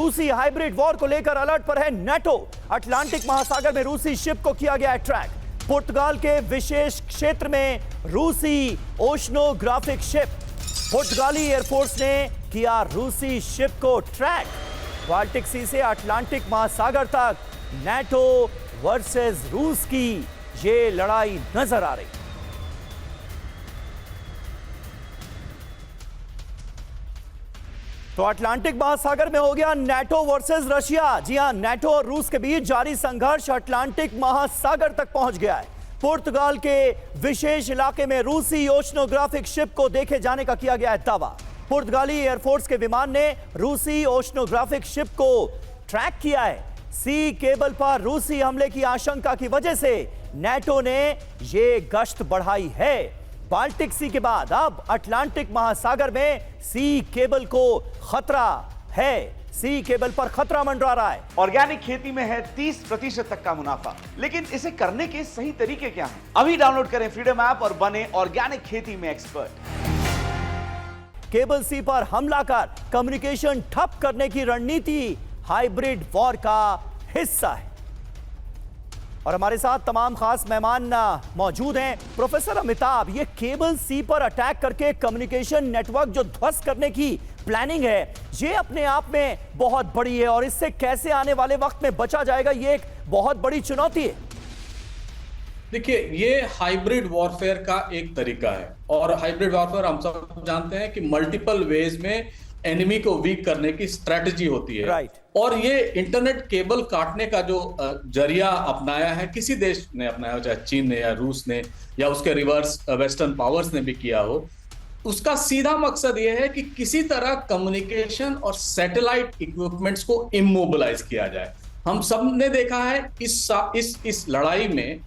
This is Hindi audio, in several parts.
रूसी हाइब्रिड वॉर को लेकर अलर्ट पर है नेटो। अटलांटिक महासागर में रूसी शिप को किया गया है ट्रैक। पुर्तगाल के विशेष क्षेत्र में रूसी ओशनोग्राफिक शिप। पुर्तगाली एयरफोर्स ने किया रूसी शिप को ट्रैक। बाल्टिक सी से अटलांटिक महासागर तक नेटो वर्सेस रूस की ये लड़ाई नजर आ रही। तो अटलांटिक महासागर में हो गया नेटो वर्सेस रशिया। जी हां, नेटो और रूस के बीच जारी संघर्ष अटलांटिक महासागर तक पहुंच गया है। पुर्तगाल के विशेष इलाके में रूसी ओशनोग्राफिक शिप को देखे जाने का किया गया है दावा। पुर्तगाली एयरफोर्स के विमान ने रूसी ओशनोग्राफिक शिप को ट्रैक किया है। सी केबल पर रूसी हमले की आशंका की वजह से नेटो ने यह गश्त बढ़ाई है। बाल्टिक सी के बाद अब अटलांटिक महासागर में सी केबल को खतरा है। सी केबल पर खतरा मंडरा रहा है। ऑर्गेनिक खेती में है 30% तक का मुनाफा, लेकिन इसे करने के सही तरीके क्या हैं? अभी डाउनलोड करें फ्रीडम ऐप और बने ऑर्गेनिक खेती में एक्सपर्ट। केबल सी पर हमला कर कम्युनिकेशन ठप करने की रणनीति हाइब्रिड वॉर का हिस्सा है। और हमारे साथ तमाम खास मेहमान मौजूद हैं। प्रोफेसर अमिताभ, ये केबल सी पर अटैक करके कम्युनिकेशन नेटवर्क जो ध्वस्त करने की प्लानिंग है, ये अपने आप में बहुत बड़ी है और इससे कैसे आने वाले वक्त में बचा जाएगा, ये एक बहुत बड़ी चुनौती है। देखिए, ये हाइब्रिड वॉरफेयर का एक तरीका है और हाइब्रिड वॉरफेयर हम सब जानते हैं कि मल्टीपल वेज में एनिमी को वीक करने की स्ट्रेटजी होती है। राइट। और ये इंटरनेट केबल काटने का जो जरिया अपनाया है, किसी देश ने अपनाया, चाहे चीन ने या रूस ने या उसके रिवर्स वेस्टर्न पावर्स ने भी किया हो, उसका सीधा मकसद यह है कि किसी तरह कम्युनिकेशन और सैटेलाइट इक्विपमेंट्स को इमोबिलाइज किया जाए। हम सब ने देखा है इस लड़ाई में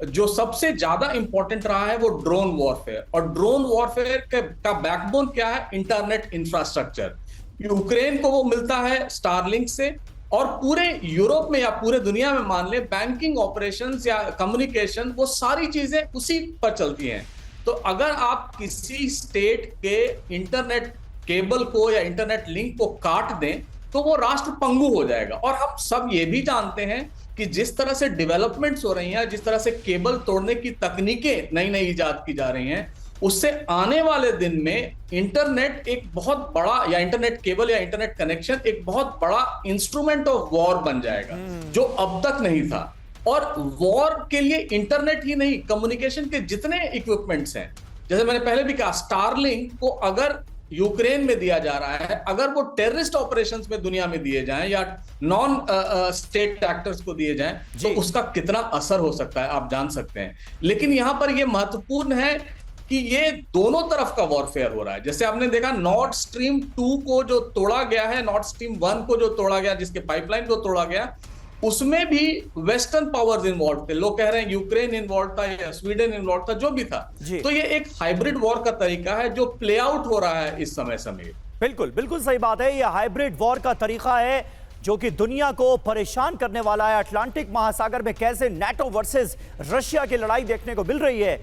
जो सबसे ज्यादा इंपॉर्टेंट रहा है वो ड्रोन वॉरफेयर। और ड्रोन वॉरफेयर का बैकबोन क्या है? Internet infrastructure. यूक्रेन को वो मिलता है स्टारलिंक से, और पूरे यूरोप में या पूरे दुनिया में मान ले बैंकिंग ऑपरेशंस या कम्युनिकेशन, वो सारी चीजें उसी पर चलती हैं। तो अगर आप किसी स्टेट के इंटरनेट केबल को या इंटरनेट लिंक को काट दें तो वो राष्ट्र पंगु हो जाएगा। और हम सब ये भी जानते हैं कि जिस तरह से डेवलपमेंट्स हो रही हैं, जिस तरह से केबल तोड़ने की तकनीकें नई नई इजाद की जा रही हैं, उससे आने वाले दिन में इंटरनेट एक बहुत बड़ा, या इंटरनेट केबल या इंटरनेट कनेक्शन एक बहुत बड़ा इंस्ट्रूमेंट ऑफ वॉर बन जाएगा, जो अब तक नहीं था। और वॉर के लिए इंटरनेट ही नहीं, कम्युनिकेशन के जितने इक्विपमेंट्स हैं, जैसे मैंने पहले भी कहा, स्टारलिंक को अगर यूक्रेन में दिया जा रहा है, अगर वो टेररिस्ट ऑपरेशंस में दुनिया में दिए जाएं या नॉन स्टेट एक्टर्स को दिए जाएं, तो उसका कितना असर हो सकता है आप जान सकते हैं। लेकिन यहां पर ये महत्वपूर्ण है कि ये दोनों तरफ का वॉरफेयर हो रहा है। जैसे आपने देखा नॉर्ड स्ट्रीम 2 को जो तोड़ा गया है, नॉर्ड स्ट्रीम 1 को जो तोड़ा गया, जिसके पाइपलाइन को तोड़ा गया, उसमें भी वेस्टर्न पावर्स इन्वॉल्व थे। लोग कह रहे हैं यूक्रेन इन्वॉल्व था या स्वीडन इन्वॉल्व था, जो भी था। तो ये एक हाइब्रिड वॉर का तरीका है जो प्ले आउट हो रहा है इस समय। बिल्कुल बिल्कुल सही बात है। यह हाइब्रिड वॉर का तरीका है जो कि दुनिया को परेशान करने वाला है। अटलांटिक महासागर में कैसे नेटो वर्सेस रशिया की लड़ाई देखने को मिल रही है।